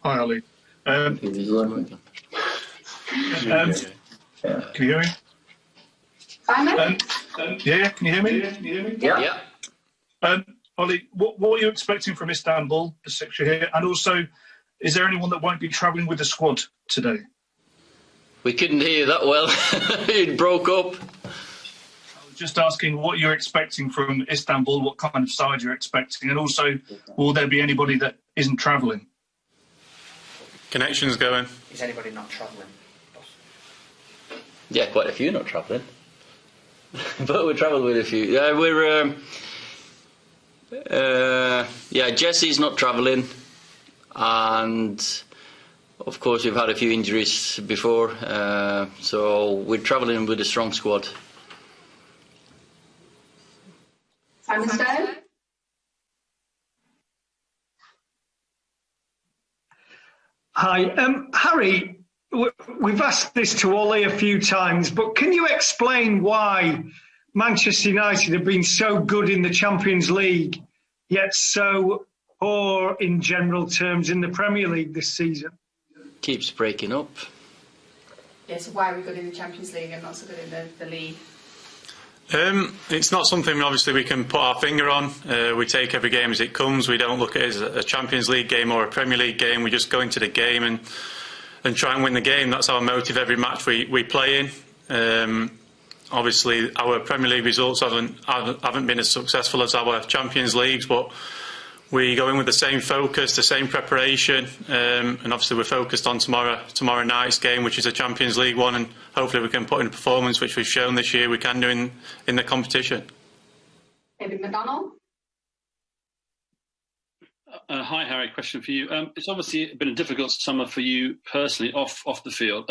Hi, Ollie. Can you hear me? Simon? Yeah, can you hear me? Yeah. Ollie, what are you expecting from Istanbul, the fixture here? And also, is there anyone that won't be travelling with the squad today? We couldn't hear you that well. It broke up. I was just asking what you're expecting from Istanbul, what kind of side you're expecting, and also, will there be anybody that isn't travelling? Connection's going. Is anybody not travelling? Yeah, quite a few not travelling. But we travelled with a few. Yeah, Jesse's not travelling. And of course we've had a few injuries before. So we're travelling with a strong squad. Simon Stone? Hi, Harry, we've asked this to Ollie a few times, but can you explain why Manchester United have been so good in the Champions League, yet so poor in general terms in the Premier League this season? Keeps breaking up. Yeah, so why are we good in the Champions League and not so good in the league? It's not something obviously we can put our finger on. We take every game as it comes. We don't look at it as a Champions League game or a Premier League game. We just go into the game and try and win the game. That's our motive every match we play in. Obviously our Premier League results haven't been as successful as our Champions Leagues, but we go in with the same focus, the same preparation, and obviously we're focused on tomorrow night's game, which is a Champions League one, and hopefully we can put in a performance which we've shown this year we can do in the competition. David McDonald? Hi Harry, question for you. It's obviously been a difficult summer for you personally off the field.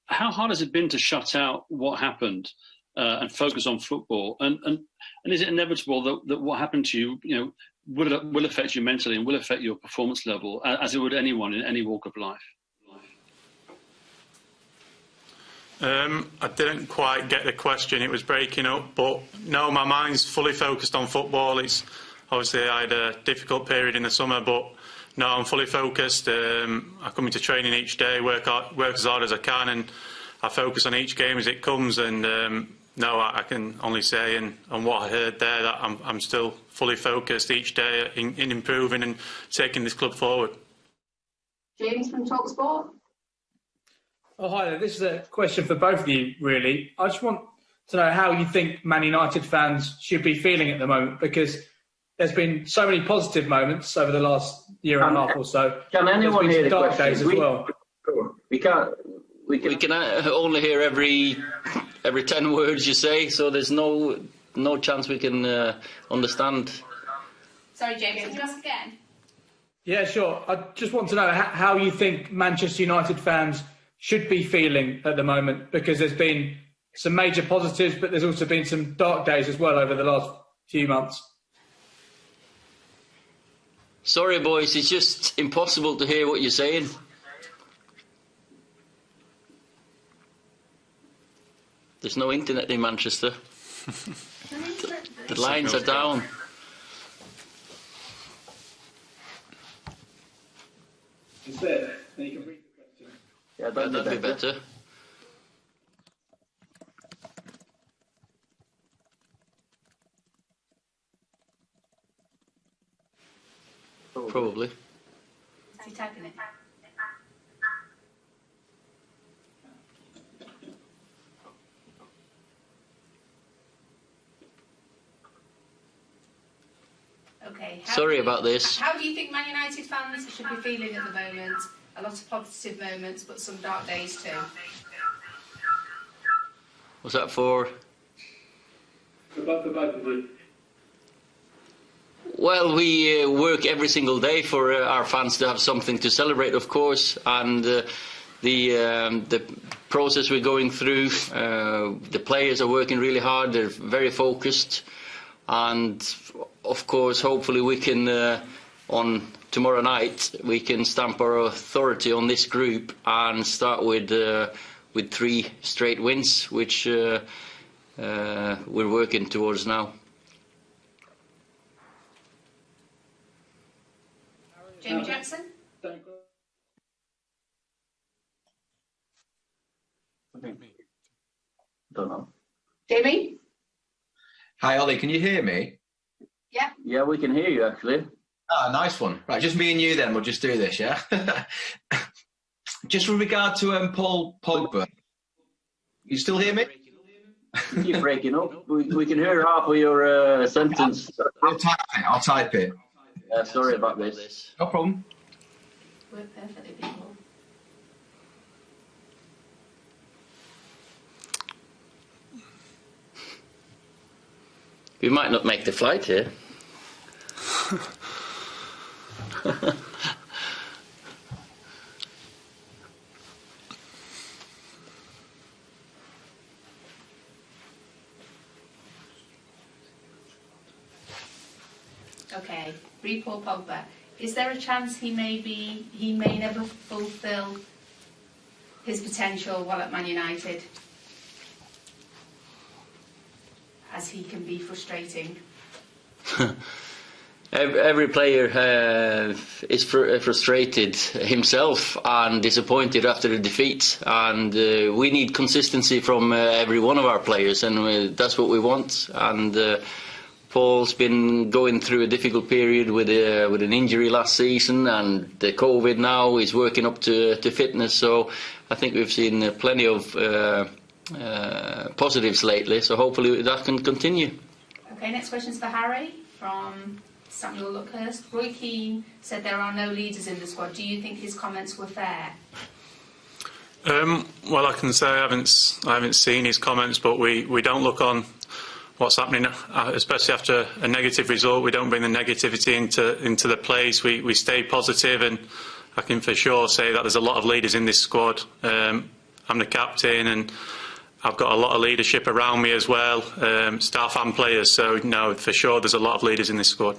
How hard has it been to shut out what happened and focus on football? And is it inevitable that what happened to you, will affect you mentally and will affect your performance level, as it would anyone in any walk of life? I didn't quite get the question. It was breaking up, but no, my mind's fully focused on football. It's obviously I had a difficult period in the summer, but no, I'm fully focused. I come into training each day, work as hard as I can, and I focus on each game as it comes. And no, I can only say, and on what I heard there, that I'm still fully focused each day in improving and taking this club forward. James from TalkSport? Oh, hi there. This is a question for both of you, really. I just want to know how you think Man United fans should be feeling at the moment, because there's been so many positive moments over the last year and a half or so. Can anyone hear the dark question? days as well. We can only hear every 10 words you say, so there's no chance we can understand. Sorry, James, could you ask again? Yeah, sure. I just want to know how you think Manchester United fans should be feeling at the moment, because there's been some major positives, but there's also been some dark days as well over the last few months. Sorry, boys, it's just impossible to hear what you're saying. There's no internet in Manchester. The lines are down. It's there. Then you can read the question. Yeah, That'd be better. Probably. Is he typing it? Okay. Sorry about this. How do you think Man United fans should be feeling at the moment? A lot of positive moments, but some dark days too. Was that for? For both of you. Well, we work every single day for our fans to have something to celebrate, of course, and the process we're going through, the players are working really hard, they're very focused, and of course, hopefully we can, on tomorrow night, we can stamp our authority on this group and start with 3 straight wins, which we're working towards now. Jamie Jackson? Hi, Ollie, can you hear me? Yeah. Yeah, we can hear you actually. Ah, nice one. Right, just me and you then. We'll just do this, yeah? Just with regard to Paul Pogba, you still hear me? You keep breaking up. We can hear half of your sentence. I'll type it. Sorry about this. No problem. Work perfectly, people. We might not make the flight here. Okay, Paul Pogba. Is there a chance he may never fulfil his potential while at Man United? As he can be frustrating. Every player is frustrated himself and disappointed after a defeat, and we need consistency from every one of our players, and that's what we want. And Paul's been going through a difficult period with an injury last season, and the COVID now. He's working up to fitness, so I think we've seen plenty of positives lately. So hopefully that can continue. Okay, next question's for Harry from Samuel Luckhurst. Roy Keane said there are no leaders in the squad. Do you think his comments were fair? Well, I can say I haven't seen his comments, but we don't look on what's happening, especially after a negative result. We don't bring the negativity into the place. We stay positive, and I can for sure say that there's a lot of leaders in this squad. I'm the captain, and I've got a lot of leadership around me as well, staff and players. So no, for sure, there's a lot of leaders in this squad.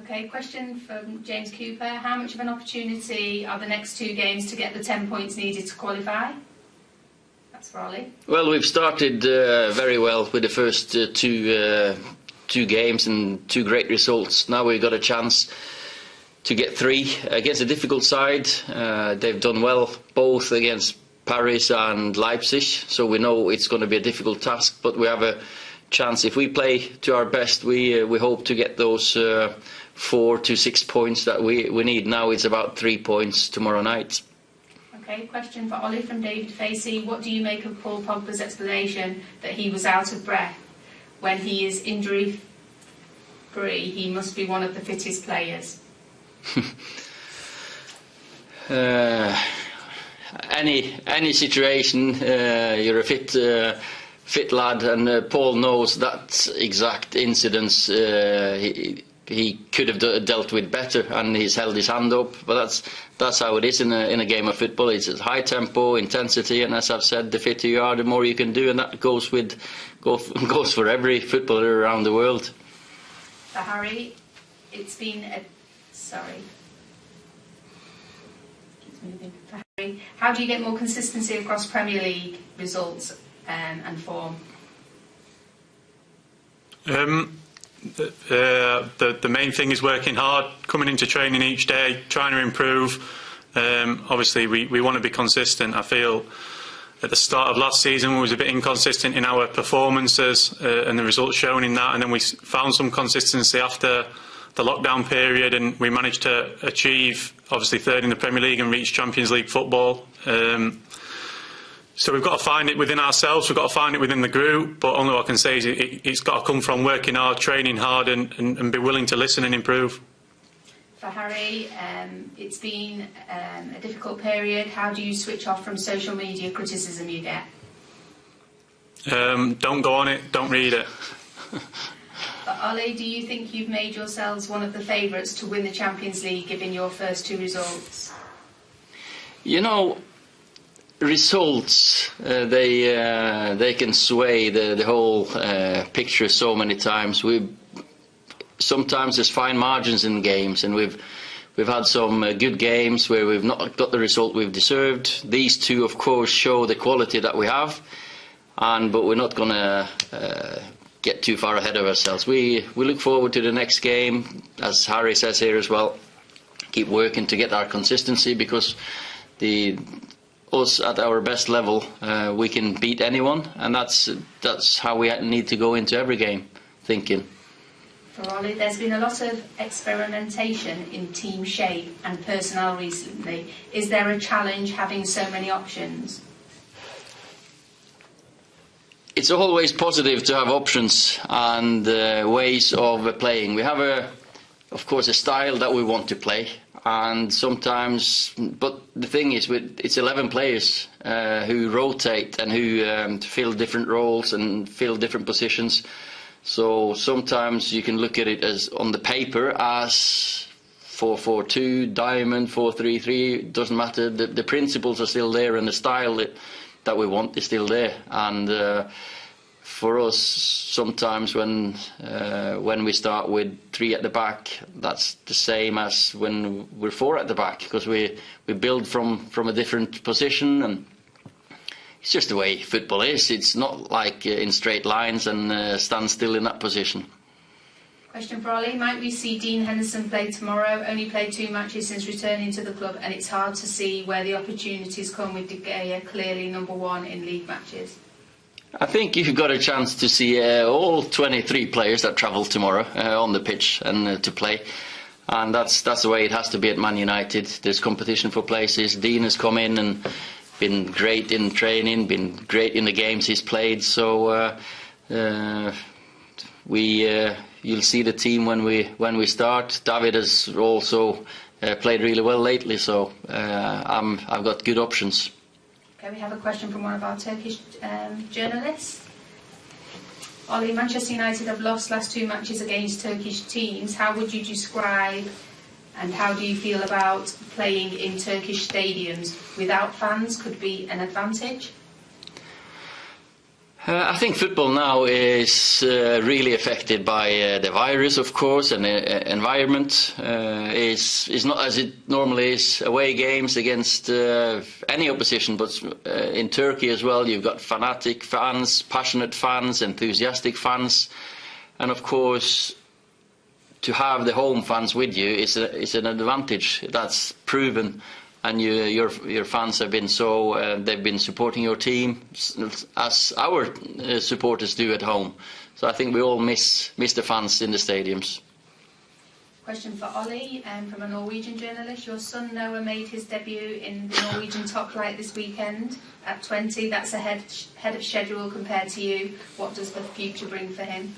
Okay, question from James Cooper. How much of an opportunity are the next 2 games to get the 10 points needed to qualify? That's for Ollie. Well, we've started very well with the first two games and 2 great results. Now we've got a chance to get 3 against a difficult side. They've done well both against Paris and Leipzig, so we know it's going to be a difficult task, but we have a chance. If we play to our best, we hope to get those 4 to 6 points that we need. Now it's about 3 points tomorrow night. Okay, question for Ollie from David Facey. What do you make of Paul Pogba's explanation that he was out of breath? When he is injury free, he must be one of the fittest players. Any situation, you're a fit lad, and Paul knows that exact incidents. He could have dealt with better, and he's held his hand up. But that's how it is in a game of football. It's high tempo, intensity, and as I've said, the fitter you are, the more you can do, and that goes for every footballer around the world. For Harry, it's been sorry. Keeps moving. For Harry, how do you get more consistency across Premier League results and form? The main thing is working hard, coming into training each day, trying to improve. Obviously, we want to be consistent. I feel at the start of last season we was a bit inconsistent in our performances, and the results shown in that. And then we found some consistency after the lockdown period, and we managed to achieve, obviously, 3rd in the Premier League and reach Champions League football. So we've got to find it within ourselves, we've got to find it within the group, but only what I can say is it's got to come from working hard, training hard, and be willing to listen and improve. For Harry, it's been a difficult period. How do you switch off from social media criticism you get? Don't go on it, don't read it. For Ollie, do you think you've made yourselves one of the favourites to win the Champions League given your first 2 results? You know, results, they can sway the whole picture so many times. Sometimes there's fine margins in games, and we've had some good games where we've not got the result we've deserved. These 2, of course, show the quality that we have, but we're not going to get too far ahead of ourselves. We look forward to the next game, as Harry says here as well. Keep working to get our consistency, because us at our best level, we can beat anyone, and that's how we need to go into every game. thinking. For Ollie, there's been a lot of experimentation in team shape and personnel recently. Is there a challenge having so many options? It's always positive to have options and ways of playing. We have, of course, a style that we want to play, and sometimes. But the thing is, it's 11 players who rotate and who fill different roles and fill different positions. So sometimes you can look at it as on the paper as 4-4-2, diamond, 4-3-3. Doesn't matter. The principles are still there, and the style that we want is still there. And for us, sometimes when we start with 3 at the back, that's the same as when we're 4 at the back, because we build from a different position, and it's just the way football is. It's not like in straight lines and stand still in that position. Question for Ollie. Might we see Dean Henderson play tomorrow? Only played 2 matches since returning to the club, and it's hard to see where the opportunities come with De Gea clearly number 1 in league matches. I think you've got a chance to see all 23 players that travel tomorrow on the pitch and to play. And that's the way it has to be at Man United. There's competition for places. Dean has come in and been great in training, been great in the games he's played. So you'll see the team when we start. David has also played really well lately, so I've got good options. Okay, we have a question from one of our Turkish journalists. Ollie, Manchester United have lost last 2 matches against Turkish teams. How would you describe and how do you feel about playing in Turkish stadiums without fans? Could be an advantage? I think football now is really affected by the virus, of course, and the environment is not as it normally is. Away games against any opposition, but in Turkey as well, you've got fanatic fans, passionate fans, enthusiastic fans, and of course, to have the home fans with you is an advantage. That's proven. And your fans have been they've been supporting your team as our supporters do at home. So I think we all miss the fans in the stadiums. Question for Ollie from a Norwegian journalist. Your son Noah made his debut in the Norwegian top flight this weekend at 20. That's ahead of schedule compared to you. What does the future bring for him?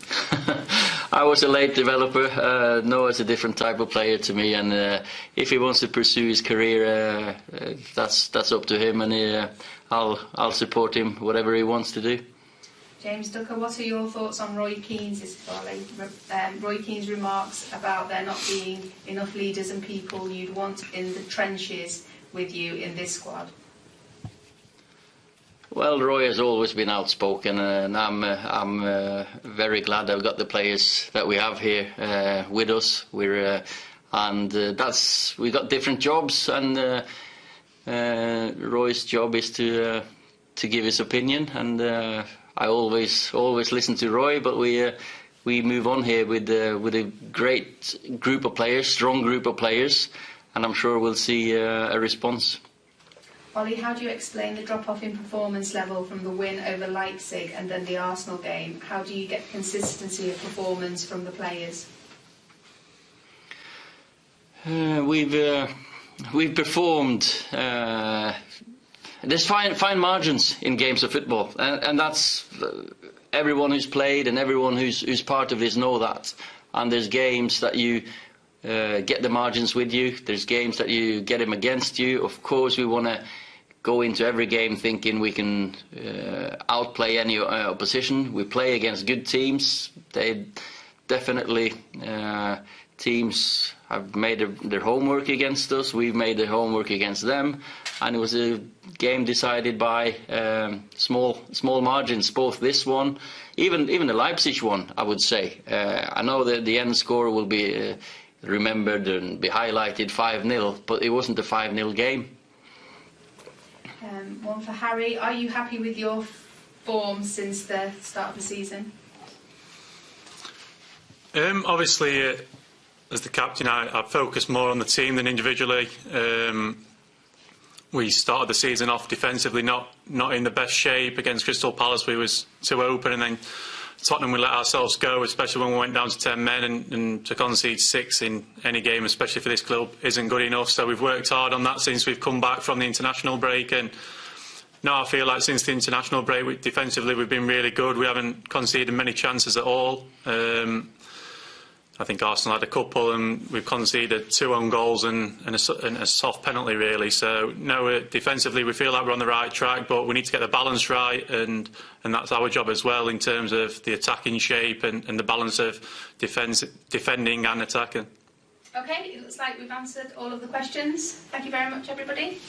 I was a late developer. Noah's a different type of player to me, and if he wants to pursue his career, that's up to him, and I'll support him whatever he wants to do. James Ducker, what are your thoughts on Roy Keane's Roy Keane's remarks about there not being enough leaders and people you'd want in the trenches with you in this squad? Well, Roy has always been outspoken, and I'm very glad I've got the players that we have here with us. We've got different jobs, and Roy's job is to give his opinion, and I always listen to Roy, but we move on here with a great group of players, strong group of players, and I'm sure we'll see a response. Ollie, how do you explain the drop-off in performance level from the win over Leipzig and then the Arsenal game? How do you get consistency of performance from the players? We've performed. There's fine margins in games of football, and that's everyone who's played and everyone who's part of this know that. And there's games that you get the margins with you. There's games that you get them against you. Of course, we want to go into every game thinking we can outplay any opposition. We play against good teams. They definitely teams have made their homework against us. We've made their homework against them, and it was a game decided by small margins. Both this one, even the Leipzig one, I would say. I know that the end score will be remembered and be highlighted 5-0, but it wasn't a 5-0 game. One for Harry. Are you happy with your form since the start of the season? Obviously, as the captain, I focus more on the team than individually. We started the season off defensively, not in the best shape. Against Crystal Palace, we was too open, and then Tottenham we let ourselves go, especially when we went down to 10 men, and to concede 6 in any game, especially for this club, isn't good enough. So we've worked hard on that since we've come back from the international break, and now I feel like since the international break, defensively we've been really good. We haven't conceded many chances at all. I think Arsenal had a couple, and we've conceded 2 own goals and a soft penalty, really. So, no, defensively we feel like we're on the right track, but we need to get the balance right, and that's our job as well in terms of the attacking shape and the balance of defending and attacking. Okay, it looks like we've answered all of the questions. Thank you very much, everybody.